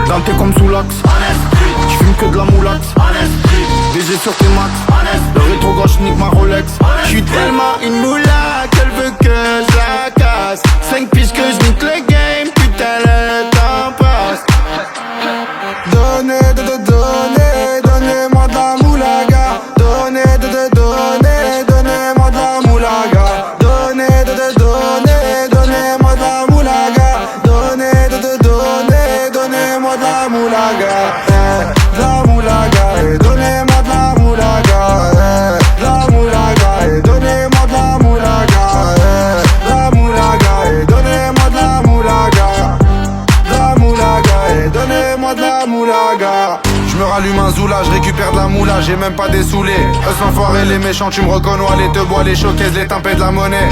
Dans t'es comme sous l'axe. J'fume que de la moulax. DG sur tes max. Le rétro gauche nique ma Rolex. J'suis tellement une moula qu'elle veut que je la casse. 5 piges que je nique le game. Putain le temps passe. Donnez-moi de la moulaga. Donnez-moi de la moulaga. Donnez-moi de la moulaga. Donnez-moi de la moulaga. La moulaga, donnez-moi de la moulaga. La moulaga, donnez-moi de la moulaga. La moulaga, donnez-moi de la moulaga. La moulaga, donnez-moi de la moulaga. Je me rallume un zoula, je récupère de la moula, j'ai même pas dessoulé. Eux s'enfoirés, les méchants, tu me reconnais, les te bois, les showcases, les timpés de la monnaie.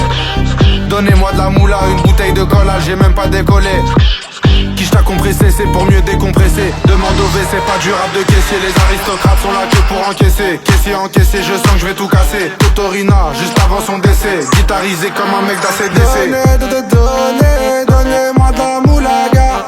Donnez-moi de la moula, une bouteille de cola, j'ai même pas décollé. Qui t'a compressé, c'est pour mieux décompresser. Demande au V, c'est pas du rap de caissier. Les aristocrates sont là que pour encaisser. Caissier encaissé, je sens que je vais tout casser. Totorina, juste avant son décès. Guitarisé comme un mec d'ACDC. Donnez-moi de la moulaga.